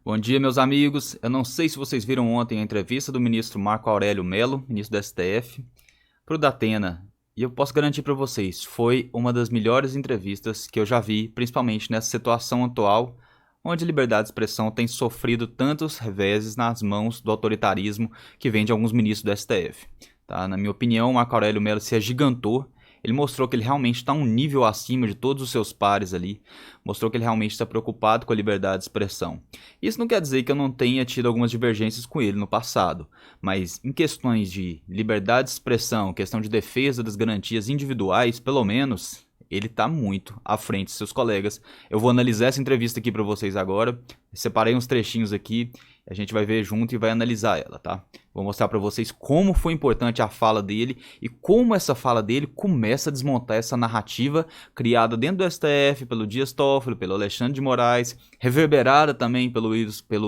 Bom dia, meus amigos. Eu não sei se vocês viram ontem a entrevista do ministro Marco Aurélio Mello, ministro do STF, para o Datena. E eu posso garantir para vocês, foi uma das melhores entrevistas que eu já vi, principalmente nessa situação atual, onde a liberdade de expressão tem sofrido tantos reveses nas mãos do autoritarismo que vem de alguns ministros do STF. Tá? Na minha opinião, Marco Aurélio Mello se agigantou. Ele mostrou que ele realmente está um nível acima de todos os seus pares ali. Mostrou que ele realmente está preocupado com a liberdade de expressão. Isso não quer dizer que eu não tenha tido algumas divergências com ele no passado. Mas em questões de liberdade de expressão, questão de defesa das garantias individuais, pelo menos, ele está muito à frente de seus colegas. Eu vou analisar essa entrevista aqui para vocês agora. Separei uns trechinhos aqui. A gente vai ver junto e vai analisar ela, tá? Vou mostrar para vocês como foi importante a fala dele e como essa fala dele começa a desmontar essa narrativa criada dentro do STF pelo Dias Toffoli, pelo Alexandre de Moraes, reverberada também pelo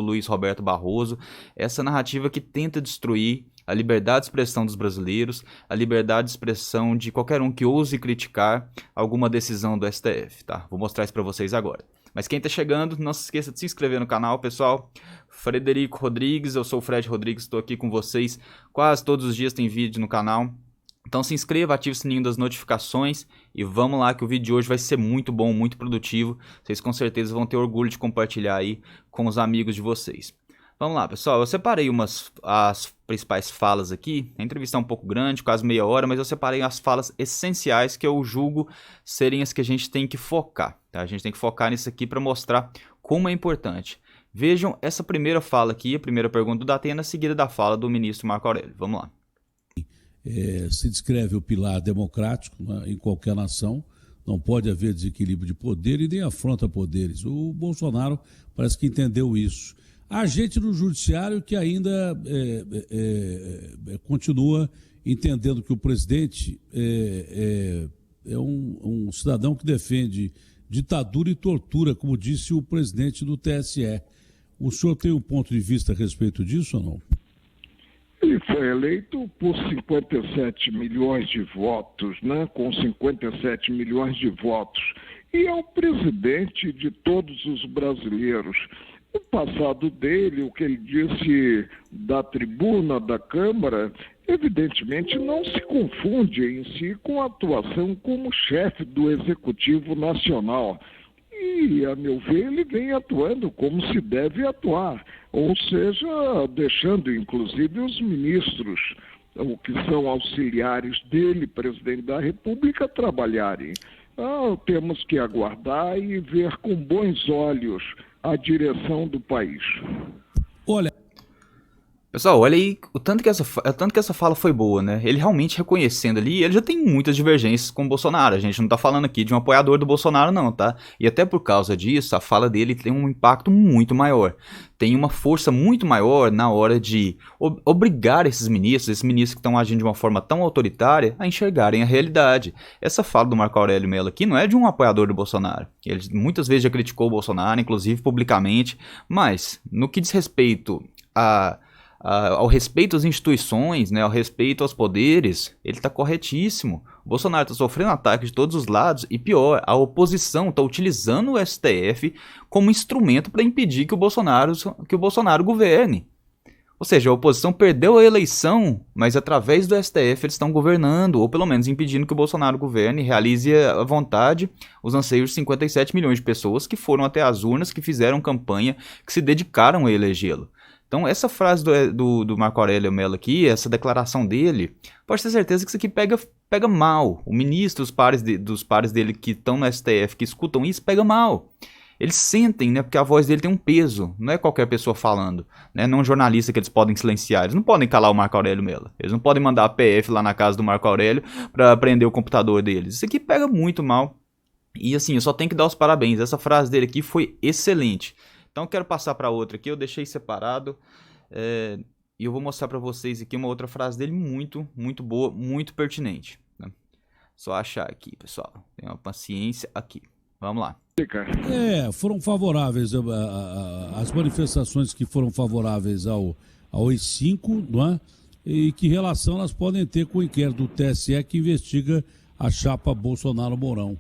Luiz Roberto Barroso. Essa narrativa que tenta destruir a liberdade de expressão dos brasileiros, a liberdade de expressão de qualquer um que ouse criticar alguma decisão do STF, tá? Vou mostrar isso para vocês agora. Mas quem tá chegando, não se esqueça de se inscrever no canal, pessoal. Frederico Rodrigues, eu sou o Fred Rodrigues, estou aqui com vocês. Quase todos os dias tem vídeo no canal. Então se inscreva, ative o sininho das notificações e vamos lá que o vídeo de hoje vai ser muito bom, muito produtivo. Vocês com certeza vão ter orgulho de compartilhar aí com os amigos de vocês. Vamos lá, pessoal, eu separei as principais falas aqui. A entrevista é um pouco grande, quase meia hora, mas eu separei as falas essenciais que eu julgo serem as que a gente tem que focar, tá? A gente tem que focar nisso aqui para mostrar como é importante. Vejam essa primeira fala aqui, a primeira pergunta do Datena, seguida da fala do ministro Marco Aurélio. Vamos lá. Se descreve o pilar democrático, né, em qualquer nação. Não pode haver desequilíbrio de poder e nem afronta poderes. O Bolsonaro parece que entendeu isso. Há gente no judiciário que ainda continua entendendo que o presidente é um cidadão que defende ditadura e tortura, como disse o presidente do TSE. O senhor tem um ponto de vista a respeito disso ou não? Ele foi eleito por 57 milhões de votos, né? Com 57 milhões de votos. E é o presidente de todos os brasileiros. O passado dele, o que ele disse da tribuna da Câmara, evidentemente não se confunde em si com a atuação como chefe do Executivo Nacional. E, a meu ver, ele vem atuando como se deve atuar, ou seja, deixando inclusive os ministros, o que são auxiliares dele, presidente da República, trabalharem. Temos que aguardar e ver com bons olhos a direção do país. Olha, pessoal, olha aí o tanto que essa fala foi boa, né? Ele realmente reconhecendo ali, ele já tem muitas divergências com o Bolsonaro. A gente não tá falando aqui de um apoiador do Bolsonaro não, tá? E até por causa disso, a fala dele tem um impacto muito maior. Tem uma força muito maior na hora de obrigar esses ministros que estão agindo de uma forma tão autoritária, a enxergarem a realidade. Essa fala do Marco Aurélio Mello aqui não é de um apoiador do Bolsonaro. Ele muitas vezes já criticou o Bolsonaro, inclusive publicamente, mas no que diz respeito ao respeito às instituições, né, ao respeito aos poderes, ele está corretíssimo. O Bolsonaro está sofrendo ataques de todos os lados e pior, a oposição está utilizando o STF como instrumento para impedir que o Bolsonaro governe. Ou seja, a oposição perdeu a eleição, mas através do STF eles estão governando, ou pelo menos impedindo que o Bolsonaro governe e realize à vontade os anseios de 57 milhões de pessoas que foram até as urnas, que fizeram campanha, que se dedicaram a elegê-lo. Então essa frase do Marco Aurélio Mello aqui, essa declaração dele, pode ter certeza que isso aqui pega mal. O ministro, dos pares dele que estão no STF, que escutam isso, pega mal. Eles sentem, né, porque a voz dele tem um peso, não é qualquer pessoa falando, né, não é um jornalista que eles podem silenciar, eles não podem calar o Marco Aurélio Mello, eles não podem mandar a PF lá na casa do Marco Aurélio para prender o computador deles. Isso aqui pega muito mal. E assim, eu só tenho que dar os parabéns, essa frase dele aqui foi excelente. Então eu quero passar para outra aqui, eu deixei separado e eu vou mostrar para vocês aqui uma outra frase dele muito, muito boa, muito pertinente, né? Só achar aqui, pessoal, tenha uma paciência aqui, vamos lá. Foram favoráveis, as manifestações que foram favoráveis ao AI-5, não é? E que relação elas podem ter com o inquérito do TSE que investiga a chapa Bolsonaro-Mourão?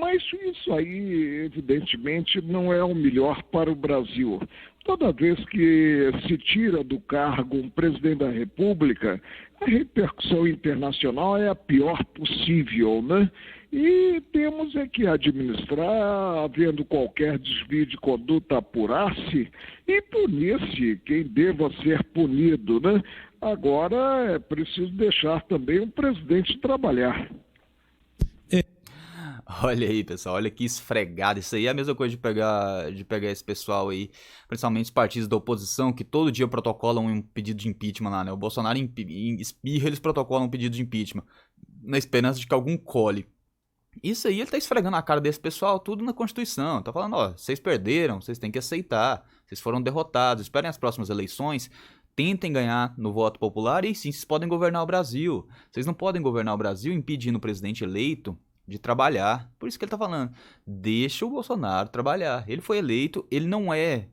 Mas isso aí, evidentemente, não é o melhor para o Brasil. Toda vez que se tira do cargo um presidente da República, a repercussão internacional é a pior possível, né? E temos que administrar, havendo qualquer desvio de conduta, apurar-se e punir-se quem deva ser punido, né? Agora é preciso deixar também o presidente trabalhar. Olha aí, pessoal, olha que esfregado. Isso aí é a mesma coisa de pegar esse pessoal aí, principalmente os partidos da oposição, que todo dia protocolam um pedido de impeachment lá, né? O Bolsonaro espirra, eles protocolam um pedido de impeachment, na esperança de que algum cole. Isso aí ele tá esfregando a cara desse pessoal tudo na Constituição. Tá falando, ó, vocês perderam, vocês têm que aceitar, vocês foram derrotados, esperem as próximas eleições, tentem ganhar no voto popular e sim, vocês podem governar o Brasil. Vocês não podem governar o Brasil impedindo o presidente eleito de trabalhar. Por isso que ele tá falando, deixa o Bolsonaro trabalhar. Ele foi eleito, ele não é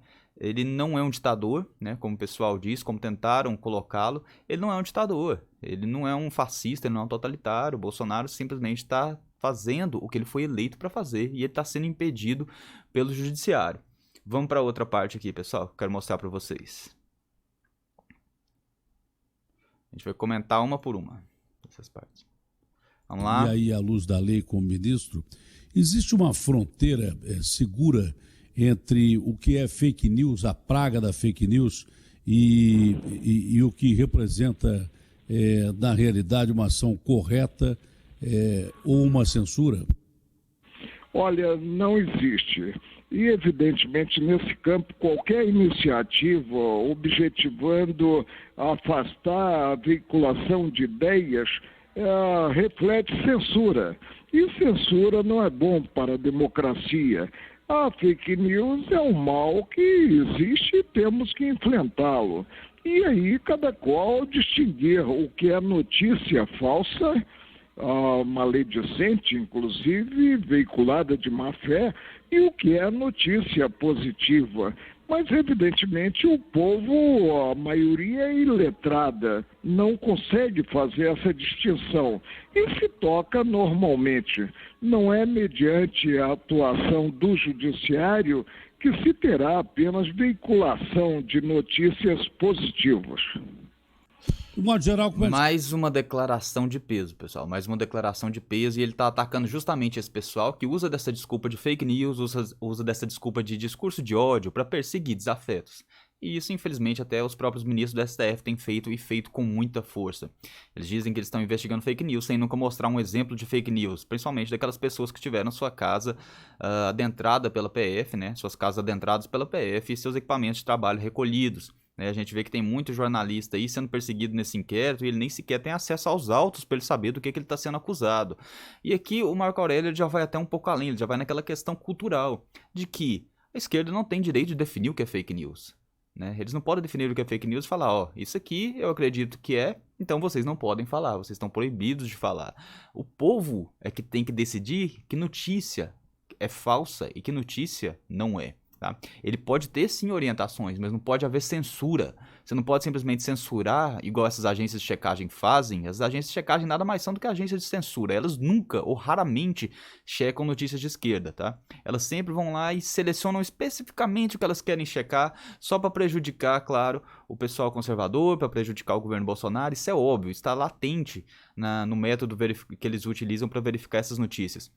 um ditador, né, como o pessoal diz, como tentaram colocá-lo. Ele não é um ditador, ele não é um fascista, ele não é um totalitário. O Bolsonaro simplesmente está fazendo o que ele foi eleito para fazer e ele está sendo impedido pelo judiciário. Vamos para outra parte aqui, pessoal, que eu quero mostrar para vocês. A gente vai comentar uma por uma essas partes. Vamos lá. E aí, à luz da lei como ministro, existe uma fronteira segura entre o que é fake news, a praga da fake news, e o que representa, na realidade, uma ação correta ou uma censura? Olha, não existe. E, evidentemente, nesse campo, qualquer iniciativa objetivando afastar a veiculação de ideias reflete censura. E censura não é bom para a democracia. A fake news é um mal que existe e temos que enfrentá-lo. E aí, cada qual distinguir o que é notícia falsa, maledicente, inclusive, veiculada de má fé, e o que é notícia positiva. Mas, evidentemente, o povo, a maioria é iletrada, não consegue fazer essa distinção. E se toca normalmente. Não é mediante a atuação do judiciário que se terá apenas veiculação de notícias positivas. De modo geral, mais uma declaração de peso, pessoal. Mais uma declaração de peso, e ele tá atacando justamente esse pessoal que usa dessa desculpa de fake news, usa dessa desculpa de discurso de ódio para perseguir desafetos. E isso, infelizmente, até os próprios ministros do STF têm feito e feito com muita força. Eles dizem que eles estão investigando fake news sem nunca mostrar um exemplo de fake news, principalmente daquelas pessoas que tiveram sua casa adentrada pela PF, né? Suas casas adentradas pela PF e seus equipamentos de trabalho recolhidos. A gente vê que tem muito jornalista aí sendo perseguido nesse inquérito e ele nem sequer tem acesso aos autos para ele saber do que ele está sendo acusado. E aqui o Marco Aurélio já vai até um pouco além, ele já vai naquela questão cultural, de que a esquerda não tem direito de definir o que é fake news. Eles não podem definir o que é fake news e falar, ó, isso aqui eu acredito que é, então vocês não podem falar, vocês estão proibidos de falar. O povo é que tem que decidir que notícia é falsa e que notícia não é. Tá? Ele pode ter sim orientações, mas não pode haver censura. Você não pode simplesmente censurar, igual essas agências de checagem fazem. As agências de checagem nada mais são do que agências de censura. Elas nunca ou raramente checam notícias de esquerda. Tá? Elas sempre vão lá e selecionam especificamente o que elas querem checar, só para prejudicar, claro, o pessoal conservador, para prejudicar o governo Bolsonaro. Isso é óbvio, está latente no método que eles utilizam para verificar essas notícias.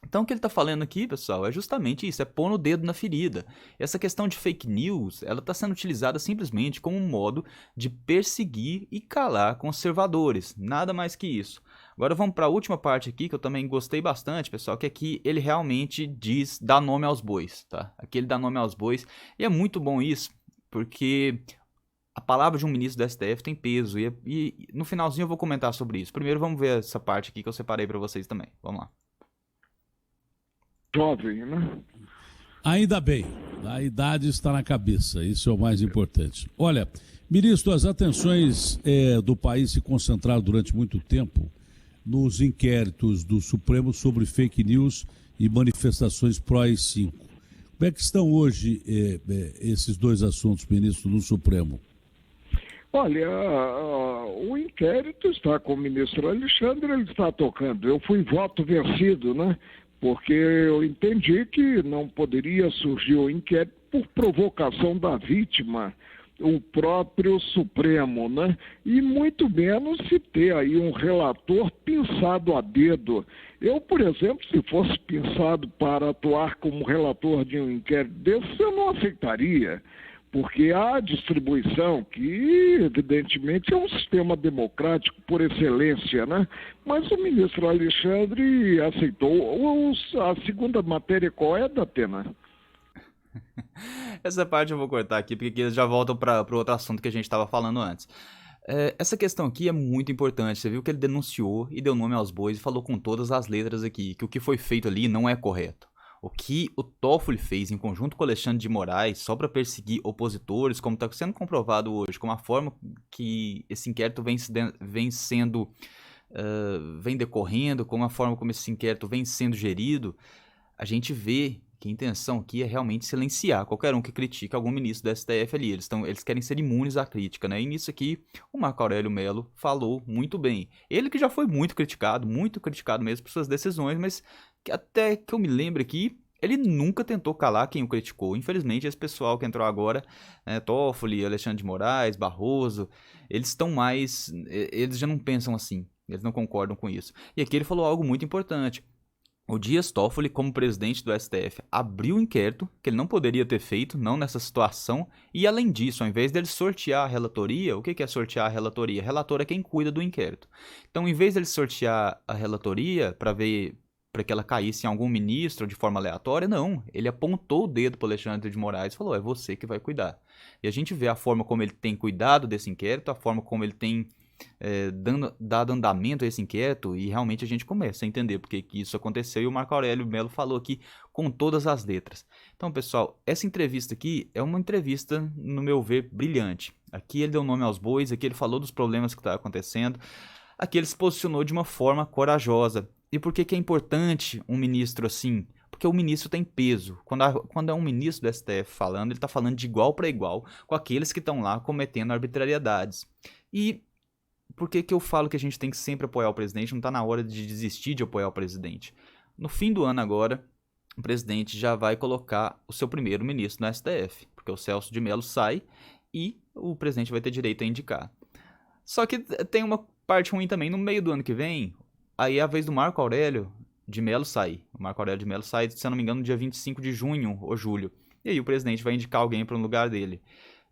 Então o que ele está falando aqui, pessoal, é justamente isso, é pôr o dedo na ferida. Essa questão de fake news, ela está sendo utilizada simplesmente como um modo de perseguir e calar conservadores, nada mais que isso. Agora vamos para a última parte aqui, que eu também gostei bastante, pessoal, que aqui ele realmente dá nome aos bois, tá? Aqui ele dá nome aos bois, e é muito bom isso, porque a palavra de um ministro do STF tem peso, e no finalzinho eu vou comentar sobre isso. Primeiro vamos ver essa parte aqui que eu separei para vocês também, vamos lá. Jovem, né? Ainda bem, a idade está na cabeça, isso é o mais importante. Olha, ministro, as atenções do país se concentraram durante muito tempo nos inquéritos do Supremo sobre fake news e manifestações pró-AI-5. Como é que estão hoje esses dois assuntos, ministro, no Supremo? Olha, o inquérito está com o ministro Alexandre, ele está tocando. Eu fui voto vencido, né? porque eu entendi que não poderia surgir o inquérito por provocação da vítima, o próprio Supremo, né? E muito menos se ter aí um relator pinçado a dedo. Eu, por exemplo, se fosse pinçado para atuar como relator de um inquérito desse, eu não aceitaria, porque há distribuição, que evidentemente é um sistema democrático por excelência, né? Mas o ministro Alexandre aceitou. A segunda matéria qual é, Datena? Essa parte eu vou cortar aqui, porque eles já voltam para o outro assunto que a gente estava falando antes. Essa questão aqui é muito importante. Você viu que ele denunciou e deu nome aos bois e falou com todas as letras aqui que o que foi feito ali não é correto. O que o Toffoli fez em conjunto com o Alexandre de Moraes só para perseguir opositores, como está sendo comprovado hoje, como a forma que esse inquérito vem decorrendo, como a forma como esse inquérito vem sendo gerido, a gente vê que a intenção aqui é realmente silenciar qualquer um que critica algum ministro do STF ali. Eles querem ser imunes à crítica, né? E nisso aqui, o Marco Aurélio Mello falou muito bem. Ele que já foi muito criticado mesmo por suas decisões, mas que até que eu me lembre aqui, ele nunca tentou calar quem o criticou. Infelizmente, esse pessoal que entrou agora, né, Toffoli, Alexandre de Moraes, Barroso, eles já não pensam assim. Eles não concordam com isso. E aqui ele falou algo muito importante. O Dias Toffoli, como presidente do STF, abriu o inquérito, que ele não poderia ter feito, não nessa situação, e além disso, ao invés dele sortear a relatoria, o que é sortear a relatoria? Relator é quem cuida do inquérito. Então, em vez dele sortear a relatoria para que ela caísse em algum ministro de forma aleatória, não. Ele apontou o dedo para o Alexandre de Moraes e falou, é você que vai cuidar. E a gente vê a forma como ele tem cuidado desse inquérito, a forma como ele tem dado andamento a esse inquérito, e realmente a gente começa a entender porque que isso aconteceu, e o Marco Aurélio Mello falou aqui com todas as letras. Então, pessoal, essa entrevista aqui é uma entrevista, no meu ver, brilhante. Aqui ele deu nome aos bois, aqui ele falou dos problemas que estão acontecendo, aqui ele se posicionou de uma forma corajosa. E por que é importante um ministro assim? Porque o ministro tem peso. Quando é um ministro do STF falando, ele está falando de igual para igual com aqueles que estão lá cometendo arbitrariedades. E por que eu falo que a gente tem que sempre apoiar o presidente? Não está na hora de desistir de apoiar o presidente. No fim do ano agora, o presidente já vai colocar o seu primeiro ministro no STF, porque o Celso de Mello sai e o presidente vai ter direito a indicar. Só que tem uma parte ruim também. No meio do ano que vem, aí é a vez do Marco Aurélio de Mello sair. O Marco Aurélio de Mello sai, se eu não me engano, no dia 25 de junho ou julho. E aí o presidente vai indicar alguém para o lugar dele.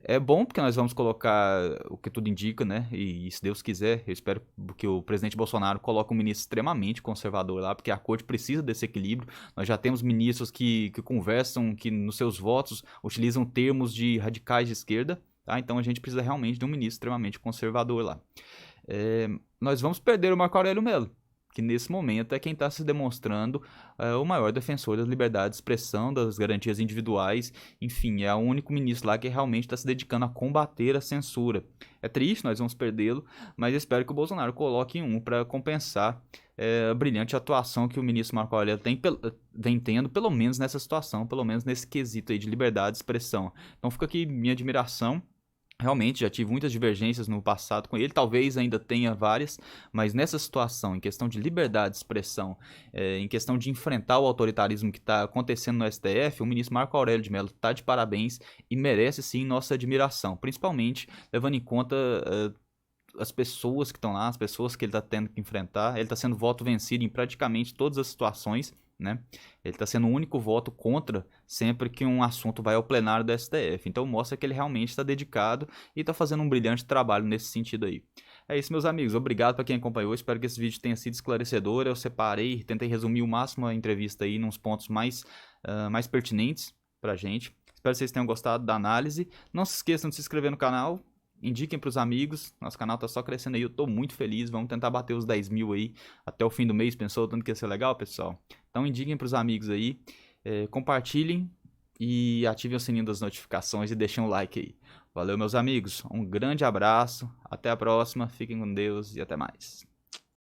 É bom porque nós vamos colocar o que tudo indica, né? E se Deus quiser, eu espero que o presidente Bolsonaro coloque um ministro extremamente conservador lá, porque a corte precisa desse equilíbrio. Nós já temos ministros que conversam, que nos seus votos utilizam termos de radicais de esquerda, tá? Então a gente precisa realmente de um ministro extremamente conservador lá. Nós vamos perder o Marco Aurélio Mello, que nesse momento é quem está se demonstrando o maior defensor das liberdades de expressão, das garantias individuais, enfim, é o único ministro lá que realmente está se dedicando a combater a censura. É triste, nós vamos perdê-lo, mas espero que o Bolsonaro coloque um para compensar a brilhante atuação que o ministro Marco Aurélio vem tendo, pelo menos nessa situação, pelo menos nesse quesito aí de liberdade de expressão. Então fica aqui minha admiração. Realmente, já tive muitas divergências no passado com ele, talvez ainda tenha várias, mas nessa situação, em questão de liberdade de expressão, em questão de enfrentar o autoritarismo que está acontecendo no STF, o ministro Marco Aurélio de Mello está de parabéns e merece sim nossa admiração, principalmente levando em conta as pessoas que estão lá, as pessoas que ele está tendo que enfrentar. Ele está sendo voto vencido em praticamente todas as situações, né? Ele está sendo o único voto contra sempre que um assunto vai ao plenário do STF. Então mostra que ele realmente está dedicado e está fazendo um brilhante trabalho nesse sentido aí. É isso, meus amigos. Obrigado para quem acompanhou. Espero que esse vídeo tenha sido esclarecedor. Eu separei, tentei resumir o máximo a entrevista aí nos pontos mais pertinentes para a gente. Espero que vocês tenham gostado da análise. Não se esqueçam de se inscrever no canal. Indiquem para os amigos, nosso canal tá só crescendo aí, eu tô muito feliz, vamos tentar bater os 10 mil aí até o fim do mês, pensou tanto que ia ser legal, pessoal? Então indiquem para os amigos aí, compartilhem e ativem o sininho das notificações e deixem um like aí. Valeu, meus amigos, um grande abraço, até a próxima, fiquem com Deus e até mais.